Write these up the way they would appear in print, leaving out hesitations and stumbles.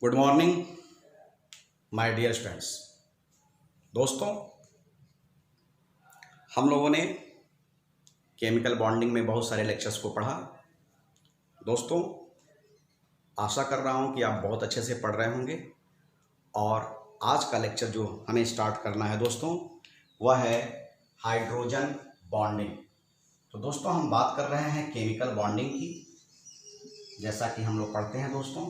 Good morning my dear students. दोस्तों, हम लोगों ने केमिकल बॉन्डिंग में बहुत सारे लेक्चर्स को पढ़ा। दोस्तों, आशा कर रहा हूं कि आप बहुत अच्छे से पढ़ रहे होंगे और आज का लेक्चर जो हमें स्टार्ट करना है दोस्तों, वह है हाइड्रोजन बॉन्डिंग। तो दोस्तों, हम बात कर रहे हैं केमिकल बॉन्डिंग की। जैसा कि हम लोग पढ़ते हैं दोस्तों,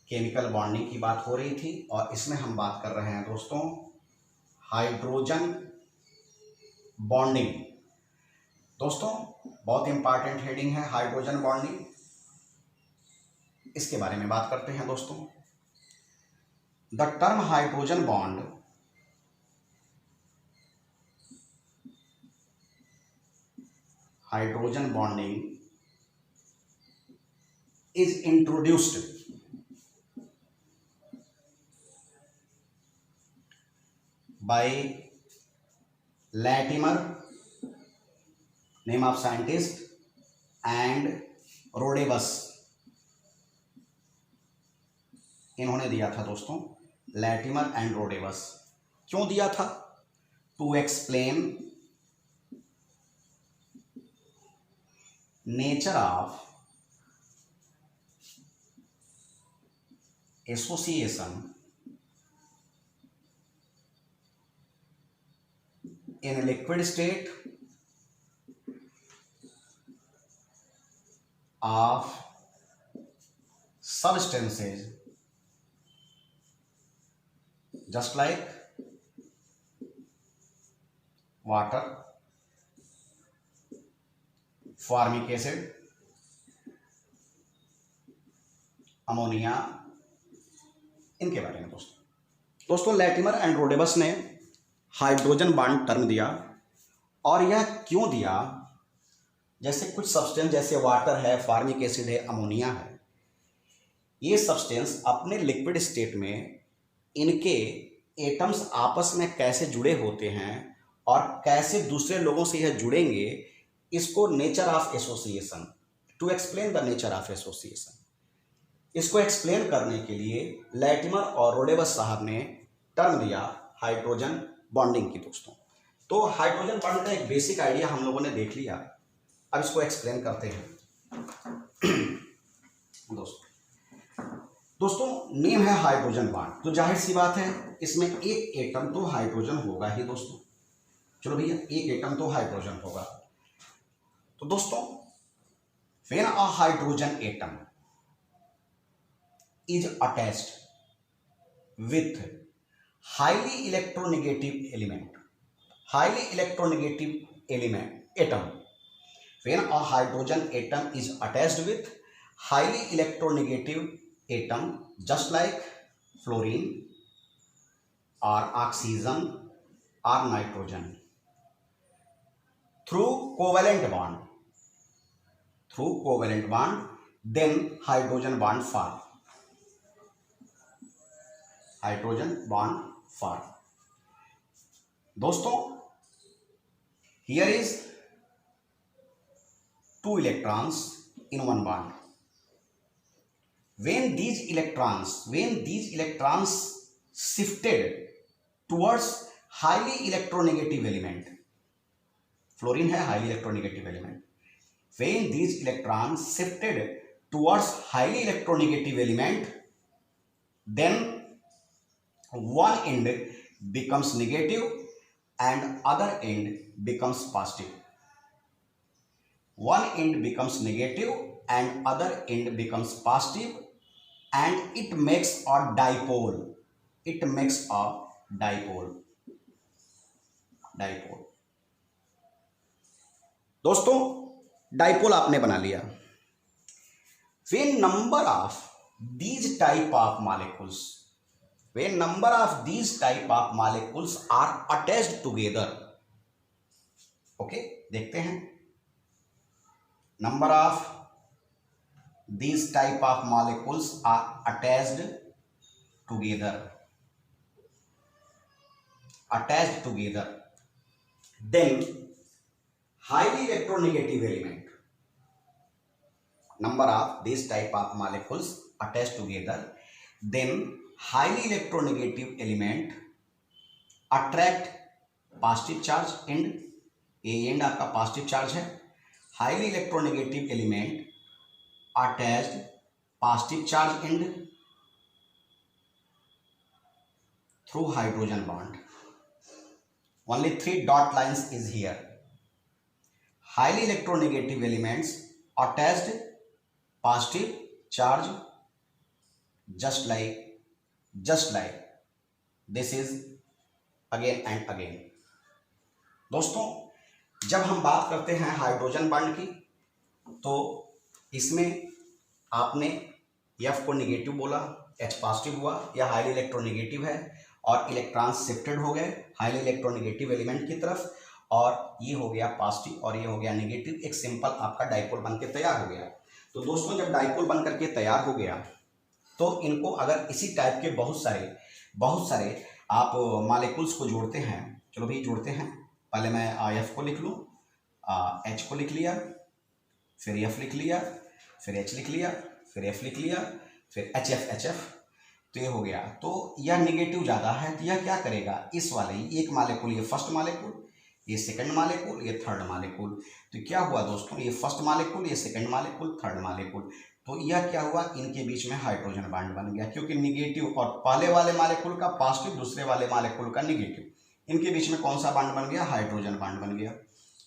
केमिकल बॉन्डिंग की बात हो रही थी और इसमें हम बात कर रहे हैं दोस्तों हाइड्रोजन बॉन्डिंग। दोस्तों, बहुत इंपॉर्टेंट हेडिंग है हाइड्रोजन बॉन्डिंग। इसके बारे में बात करते हैं दोस्तों। The term hydrogen bonding is introduced by Latimer, name of scientist, and Rhodesius। इन्होंने दिया था दोस्तों, लैटिमर एंड रोडेवस। क्यों दिया था? To explain nature of association in a liquid state of substances just like water, formic acid, ammonia, इनके बारे में दोस्तों लैटिमर एंड रोडेबस ने हाइड्रोजन बॉन्ड टर्म दिया। और यह क्यों दिया? जैसे कुछ सब्सटेंस जैसे वाटर है, फार्मिक एसिड है, अमोनिया है, ये सब्सटेंस अपने लिक्विड स्टेट में इनके एटम्स आपस में कैसे जुड़े होते हैं और कैसे दूसरे लोगों से यह जुड़ेंगे, इसको nature of association, to explain the nature of association, इसको एक्सप्लेन करने के लिए लैटिमर और रोडेबस साहब ने टर्म दिया हाइड्रोजन बॉन्डिंग की दोस्तों। तो हाइड्रोजन बॉन्ड का एक बेसिक आइडिया हम लोगों ने देख लिया। अब इसको एक्सप्लेन करते हैं दोस्तों नेम है हाइड्रोजन बॉन्ड, तो जाहिर सी बात है इसमें एक एटम तो हाइड्रोजन होगा ही दोस्तों। चलो भैया, एक एटम तो हाइड्रोजन होगा। तो दोस्तों, when a hydrogen atom is attached with highly electronegative atom, when a hydrogen atom is attached with highly electronegative atom just like fluorine or oxygen or nitrogen, through covalent bond, then hydrogen bond form. दोस्तों, here is two electrons in one bond. When these electrons shifted towards highly electronegative element, fluorine है highly electronegative element, when these electrons shifted towards highly electronegative element, then one end becomes negative and other end becomes positive. One end becomes negative and other end becomes positive, and it makes a dipole. दोस्तों, dipole आपने बना लिया। When number of these type of molecules are attached together, okay, देखते हैं। number of these type of molecules are attached together, then highly electronegative element, number of these type of molecules attached together, then highly electronegative element attract positive charge end, ये and आपका positive charge है, highly electronegative element attached positive charge and through hydrogen bond. Only 3 dot lines is here. Highly electronegative elements attached positive charge just like this is again and again. दोस्तों, जब हम बात करते हैं hydrogen bond की तो इसमें आपने F को निगेटिव बोला, H पॉजिटिव हुआ, यह हाईली इलेक्ट्रोनेगेटिव है और इलेक्ट्रॉन शिफ्टेड हो गए हाईली इलेक्ट्रोनेगेटिव एलिमेंट की तरफ, और ये हो गया पॉजिटिव और ये हो गया नेगेटिव. एक सिंपल आपका डाइपोल बन के तैयार हो गया. तो दोस्तों, जब डाइपोल बन करके तैयार हो गया तो इनको अगर इसी टाइप के बहुत सारे आप मॉलिक्यूल्स को जोड़ते हैं, चलो भाई जोड़ते हैं. पहले मैं F को लिख लूँ, H को लिख लिया, फिर F लिख लिया, फिर H लिख लिया, फिर F लिख लिया, फिर HF, तो ये हो गया. तो यह नेगेटिव ज़्यादा है तो यह क्या करेगा, इस वाले एक मालिक्यूल, ये फर्स्ट मालिक्यूल, ये सेकंड मालिक्यूल, ये थर्ड मालिक्यूल, तो क्या हुआ दोस्तों, ये फर्स्ट मालिक्यूल, ये सेकंड मालिक्यूल, थर्ड मालिक्यूल, तो यह क्या हुआ, इनके बीच में हाइड्रोजन बॉन्ड बन गया. क्योंकि निगेटिव और पहले वाले मालिक्यूल का पॉजिटिव, दूसरे वाले मालिक्यूल का निगेटिव, इनके बीच में कौन सा बॉन्ड बन गया, हाइड्रोजन बॉन्ड बन गया.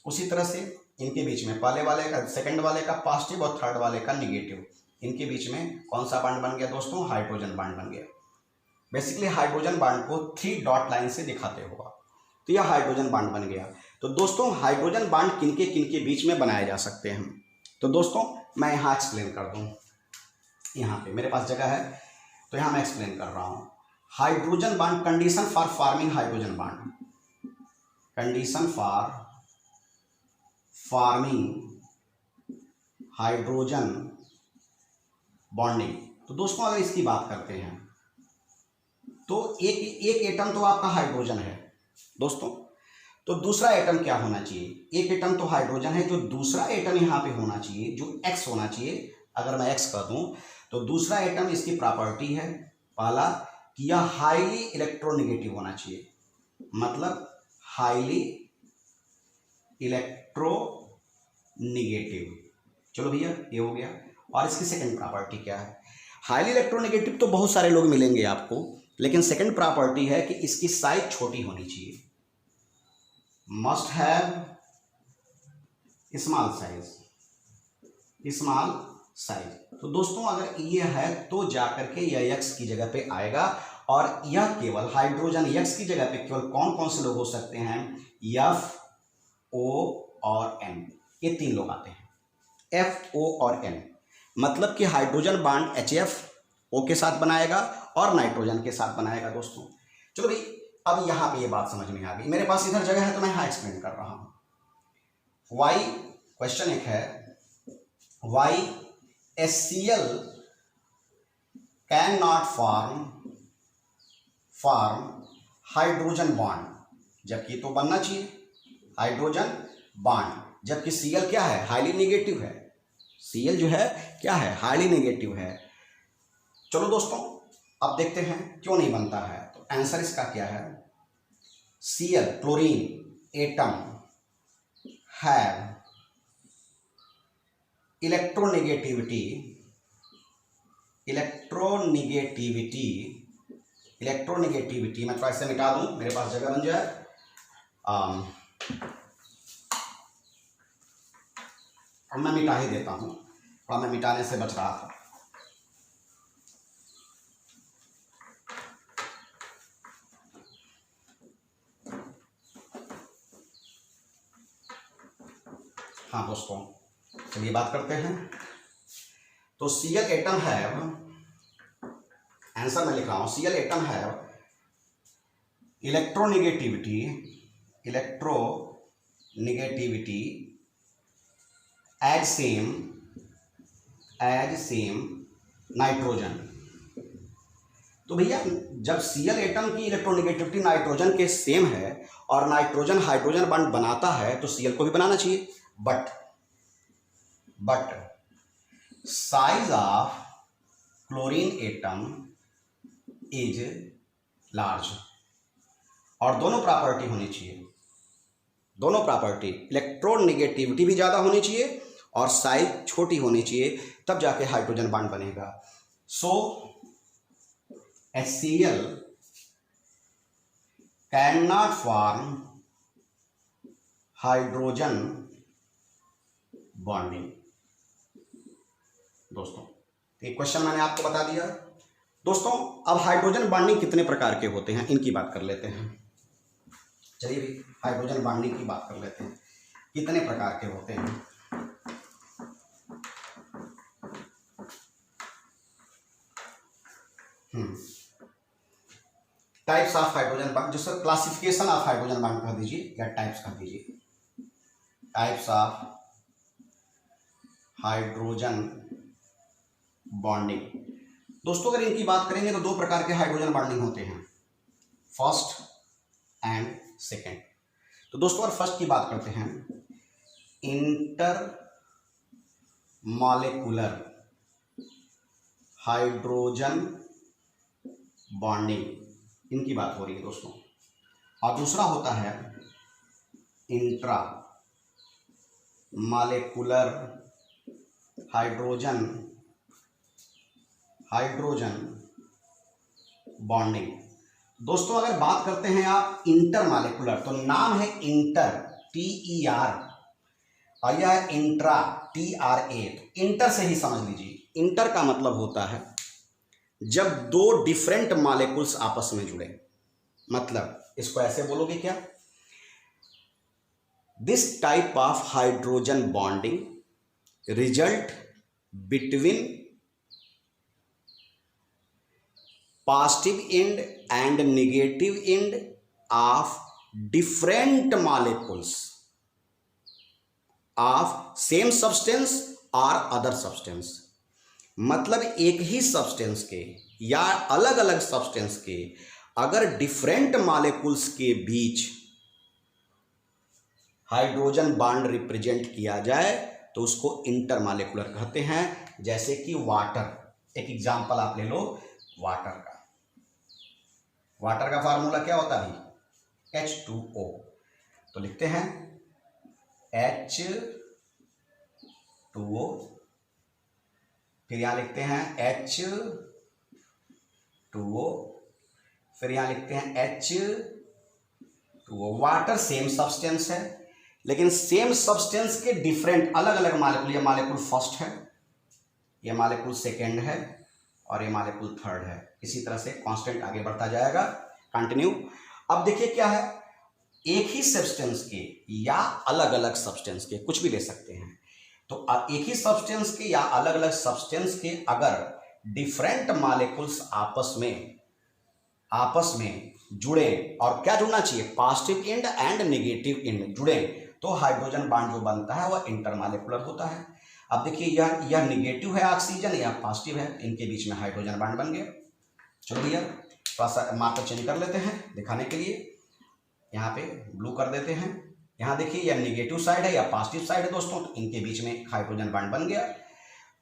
उसी तरह से इनके बीच में पहले वाले का, सेकंड वाले का पॉजिटिव और थर्ड वाले का निगेटिव, इनके बीच में कौन सा बॉन्ड बन गया दोस्तों, हाइड्रोजन बॉन्ड बन गया. बेसिकली हाइड्रोजन बॉन्ड को 3 डॉट लाइन से दिखाते हुआ, तो यह हाइड्रोजन बॉन्ड बन गया. तो दोस्तों, हाइड्रोजन बॉन्ड किनके बीच में बनाए जा सकते हैं, तो दोस्तों मैं यहाँ एक्सप्लेन कर दूँ. यहाँ पे मेरे पास जगह है तो यहाँ मैं एक्सप्लेन कर रहा हूँ. Hydrogen bond, condition for forming hydrogen bond, condition for forming hydrogen bonding. तो दोस्तों, अगर इसकी बात करते हैं तो एक एटम तो आपका हाइड्रोजन है दोस्तों, तो दूसरा एटम क्या होना चाहिए, एक एटम तो हाइड्रोजन है, जो दूसरा एटम यहाँ पे होना चाहिए, जो X होना चाहिए, अगर मैं X कर दूं तो दूसरा एटम, इसकी प्रॉपर्टी है पहला कि यह हाईली इलेक्ट्रोनेगेटिव होना चाहिए, मतलब हाईली इलेक्ट्रोनेगेटिव. चलो भैया, ये हो गया. और इसकी सेकंड प्रॉपर्टी क्या है, हाईली इलेक्ट्रोनेगेटिव तो बहुत सारे लोग मिलेंगे आपको, लेकिन सेकंड प्रॉपर्टी है कि इसकी साइज छोटी होनी चाहिए, मस्ट हैव स्मॉल साइज. तो दोस्तों, अगर ये है तो जाकर के यह X की जगह पे आएगा, और यह केवल हाइड्रोजन X की जगह पे केवल कौन कौन से लोग हो सकते हैं, F, O और N, ये 3 लोग आते हैं, F, O और N. मतलब कि हाइड्रोजन बॉन्ड HF O के साथ बनाएगा और नाइट्रोजन के साथ बनाएगा दोस्तों. चलो भाई, अब यहाँ पे ये बात समझ में आ गई. मेरे पास इधर जगह है तो मैं यहाँ एक्सप्लेन कर रहा हूँ. वाई, क्वेश्चन एक है, why HCl can not form hydrogen bond, जबकि तो बनना चाहिए हाइड्रोजन बॉन्ड, जबकि Cl क्या है, हाईली नेगेटिव है. Cl जो है क्या है, हाईली नेगेटिव है. चलो दोस्तों, अब देखते हैं क्यों नहीं बनता है. तो आंसर इसका क्या है, Cl chlorine atom have electronegativity, मैं थोड़ा इसे मिटा दूं, मेरे पास जगह बन जाए. अब मैं मिटा ही देता हूं, थोड़ा मैं मिटाने से बच रहा था. हाँ दोस्तों, चलिए बात करते हैं. तो Cl एटम हैव, आंसर मैं लिख रहा हूं, Cl atom have electronegativity as same nitrogen. तो भैया, जब Cl एटम की इलेक्ट्रोनेगेटिविटी नाइट्रोजन के सेम है और नाइट्रोजन हाइड्रोजन बॉन्ड बनाता है तो Cl को भी बनाना चाहिए, but size of chlorine atom is large, और दोनों प्रॉपर्टी होनी चाहिए, दोनों प्रॉपर्टी, इलेक्ट्रोनेगेटिविटी भी ज़्यादा होनी चाहिए और साइज छोटी होनी चाहिए, तब जाके हाइड्रोजन बॉन्ड बनेगा। सो HCl can not form hydrogen bonding. दोस्तों एक क्वेश्चन मैंने आपको बता दिया। दोस्तों अब हाइड्रोजन बॉन्डिंग कितने प्रकार के होते हैं इनकी बात कर लेते हैं। चलिए भाई हाइड्रोजन बॉन्डिंग की बात कर लेते हैं, कितने प्रकार के होते हैं। टाइप्स ऑफ हाइड्रोजन बॉन्ड, जो sir classification of hydrogen bond कर दीजिए या टाइप्स कर दीजिए। Types of hydrogen bonding. दोस्तों अगर इनकी बात करेंगे तो दो प्रकार के हाइड्रोजन बॉन्डिंग होते हैं, फर्स्ट एंड सेकेंड। तो दोस्तों अगर फर्स्ट की बात करते हैं, इंटर मॉलिक्यूलर हाइड्रोजन बॉन्डिंग, इनकी बात हो रही है दोस्तों। और दूसरा होता है इंट्रा मॉलिक्यूलर हाइड्रोजन बॉन्डिंग। दोस्तों अगर बात करते हैं आप इंटर मॉलिक्यूलर, तो नाम है इंटर, TER, और यह है इंट्रा, TRA। तो इंटर से ही समझ लीजिए, इंटर का मतलब होता है जब दो डिफरेंट मॉलिक्यूल्स आपस में जुड़े। मतलब इसको ऐसे बोलोगे क्या, this type of hydrogen bonding result between positive and and negative end of different molecules of same substance और अदर सब्सटेंस। मतलब एक ही सब्सटेंस के या अलग अलग सब्सटेंस के अगर डिफरेंट मॉलिक्यूल्स के बीच हाइड्रोजन बॉन्ड रिप्रेजेंट किया जाए तो उसको इंटरमॉलिक्यूलर कहते हैं। जैसे कि वाटर, एक एग्जांपल आप ले लो वाटर का। वाटर का फार्मूला क्या होता है, H2O। तो लिखते हैं H2O, फिर यहाँ लिखते हैं H2O, फिर यहाँ लिखते हैं H2O। वाटर सेम सब्सटेंस है, लेकिन सेम सब्सटेंस के डिफरेंट अलग अलग मॉलिक्यूल, ये मॉलिक्यूल फर्स्ट है, ये मॉलिक्यूल सेकेंड है और ये मॉलिक्यूल थर्ड है। इसी तरह से कांस्टेंट आगे बढ़ता जाएगा, कंटिन्यू। अब देखिए क्या है, एक ही सब्सटेंस के या अलग अलग सब्सटेंस के, कुछ भी ले सकते हैं, तो एक ही सब्सटेंस के या अलग अलग सब्सटेंस के अगर डिफरेंट मॉलिक्यूल्स आपस में जुड़े, और क्या जुड़ना चाहिए, positive and and negative and जुड़े, तो हाइड्रोजन बॉन्ड जो बनता है वह इंटरमॉलिक्यूलर होता है। अब देखिए यह नेगेटिव है ऑक्सीजन, यह पॉजिटिव है, इनके बीच में हाइड्रोजन बॉन्ड बन गया। चलो भैया थोड़ा सा मार्कर चेंज कर लेते हैं दिखाने के लिए, यहाँ पे ब्लू कर देते हैं। यहाँ देखिए यह नेगेटिव साइड है या पॉजिटिव साइड है दोस्तों, तो इनके बीच में हाइड्रोजन बॉन्ड बन गया।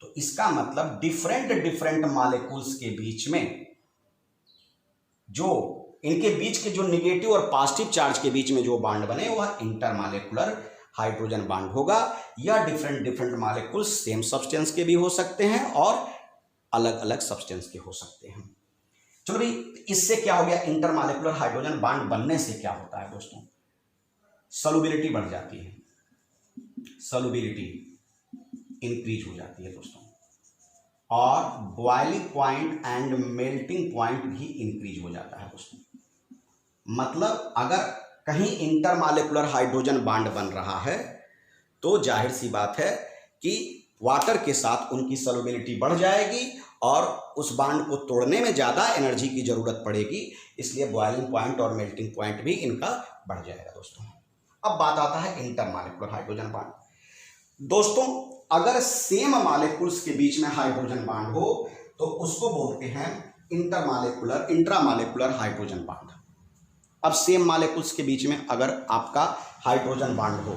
तो इसका मतलब डिफरेंट मॉलिक्यूल्स के बीच में जो इनके बीच के जो नेगेटिव और पॉजिटिव चार्ज के बीच में जो बॉन्ड बने वह इंटरमॉलिक्यूलर हाइड्रोजन बॉन्ड होगा। या डिफरेंट मॉलिक्यूल्स सेम सब्सटेंस के भी हो सकते हैं और अलग अलग सब्सटेंस के हो सकते हैं। चलो भाई इससे क्या हो गया, इंटरमॉलिक्यूलर हाइड्रोजन बॉन्ड बनने से क्या होता है दोस्तों, सॉल्युबिलिटी बढ़ जाती है, सॉल्युबिलिटी इंक्रीज हो जाती है दोस्तों, और boiling point and melting point भी इंक्रीज हो जाता है दोस्तों। मतलब अगर कहीं इंटरमॉलिक्यूलर हाइड्रोजन बॉन्ड बन रहा है तो जाहिर सी बात है कि वाटर के साथ उनकी सॉल्युबिलिटी बढ़ जाएगी और उस बॉन्ड को तोड़ने में ज़्यादा एनर्जी की ज़रूरत पड़ेगी, इसलिए बॉइलिंग पॉइंट और मेल्टिंग पॉइंट भी इनका बढ़ जाएगा दोस्तों। अब बात आता है इंटरमॉलिक्यूलर हाइड्रोजन बॉन्ड। दोस्तों अगर सेम मॉलिक्यूल्स के बीच में हाइड्रोजन बॉन्ड हो तो उसको बोलते हैं इंट्रामॉलिक्यूलर हाइड्रोजन बॉन्ड। अब सेम मॉलिक्यूल्स के बीच में अगर आपका हाइड्रोजन बॉन्ड हो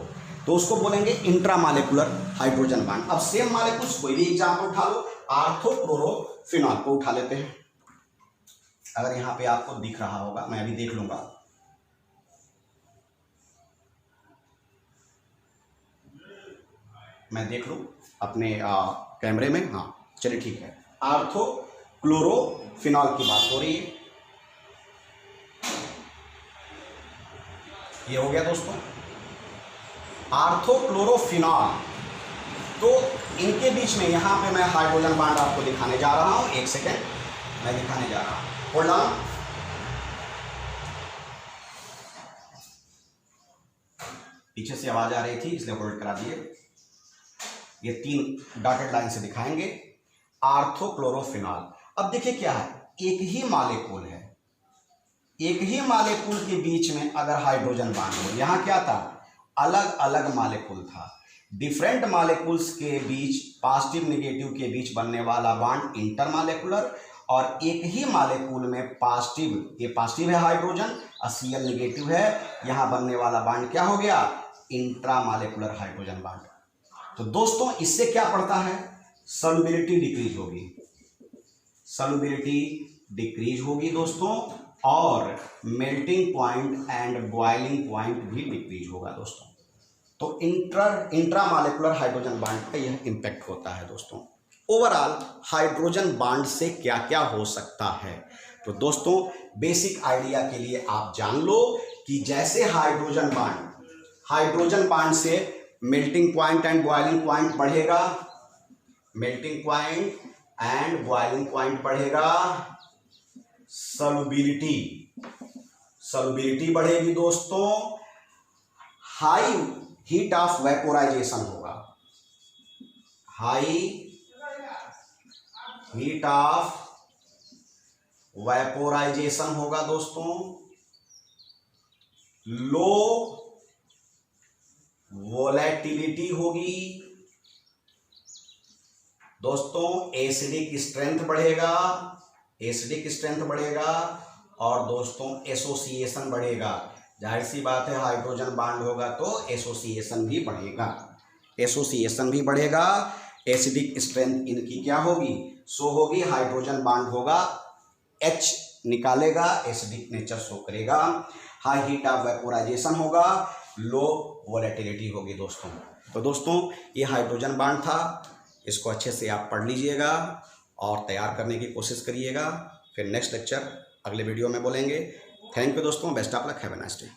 तो उसको बोलेंगे इंट्रामालिकुलर हाइड्रोजन बांड। अब सेम मालिक्यूल्स कोई भी एग्जाम्पल उठा लो, आर्थोक्लोरोफिनॉल को उठा लेते हैं। अगर यहां पे आपको दिख रहा होगा, मैं अभी देख लूंगा। मैं देख लूं अपने कैमरे में। हाँ चलिए ठीक है, आर्थोक्लोरोफिनॉल की बात हो रही है। ये हो गया दोस्तों आर्थोक्लोरोफिनॉल। तो इनके बीच में यहां पे मैं हाइड्रोजन बांड आपको दिखाने जा रहा हूं। एक सेकेंड, मैं दिखाने जा रहा हूं, होल्ड ऑन। पीछे से आवाज आ रही थी इसलिए होल्ड करा दिए। ये 3 डॉटेड लाइन से दिखाएंगे आर्थोक्लोरोफिनॉल। अब देखिए क्या है, एक ही मॉलिक्यूल है, एक ही मॉलिक्यूल के बीच में अगर हाइड्रोजन बांड हो, यहां क्या था, अलग अलग मॉलिक्यूल था। डिफरेंट मॉलिक्यूल्स के बीच, पॉजिटिव नेगेटिव के बीच बनने वाला बांड इंटरमॉलिक्यूलर, और एक ही मॉलिक्यूल में पॉजिटिव, ये पॉजिटिव है हाइड्रोजन और Cl नेगेटिव है, यहां बनने वाला बांड क्या हो गया, इंट्रामॉलिक्यूलर हाइड्रोजन बांड। तो दोस्तों इससे क्या पड़ता है, सॉल्युबिलिटी डिक्रीज होगी, सॉल्युबिलिटी डिक्रीज होगी दोस्तों, और melting point and boiling point भी डिक्रीज होगा दोस्तों। तो इंट्रामॉलिक्यूलर हाइड्रोजन बांड का यह इंपैक्ट होता है दोस्तों। ओवरऑल हाइड्रोजन बांड से क्या क्या हो सकता है, तो दोस्तों बेसिक आइडिया के लिए आप जान लो कि जैसे हाइड्रोजन बांड से melting point and boiling point बढ़ेगा, melting point and boiling point बढ़ेगा, सॉल्युबिलिटी बढ़ेगी दोस्तों, हाई हीट ऑफ वेपोराइजेशन होगा, हाई हीट ऑफ वेपोराइजेशन होगा दोस्तों, लो वोलेटिलिटी होगी दोस्तों, एसिडिक स्ट्रेंथ बढ़ेगा, और दोस्तों एसोसिएशन बढ़ेगा। जाहिर सी बात है हाइड्रोजन बांड होगा तो एसोसिएशन भी बढ़ेगा, एसिडिक स्ट्रेंथ इनकी क्या होगी, शो होगी। हाइड्रोजन बांड होगा, H निकालेगा, एसिडिक नेचर शो करेगा, हाई हीट ऑफ वेपोराइजेशन होगा, लो वोलेटिलिटी होगी दोस्तों। तो दोस्तों ये हाइड्रोजन बांड था, इसको अच्छे से आप पढ़ लीजिएगा और तैयार करने की कोशिश करिएगा। फिर नेक्स्ट लेक्चर अगले वीडियो में बोलेंगे। थैंक यू दोस्तों, best of luck, have a nice day.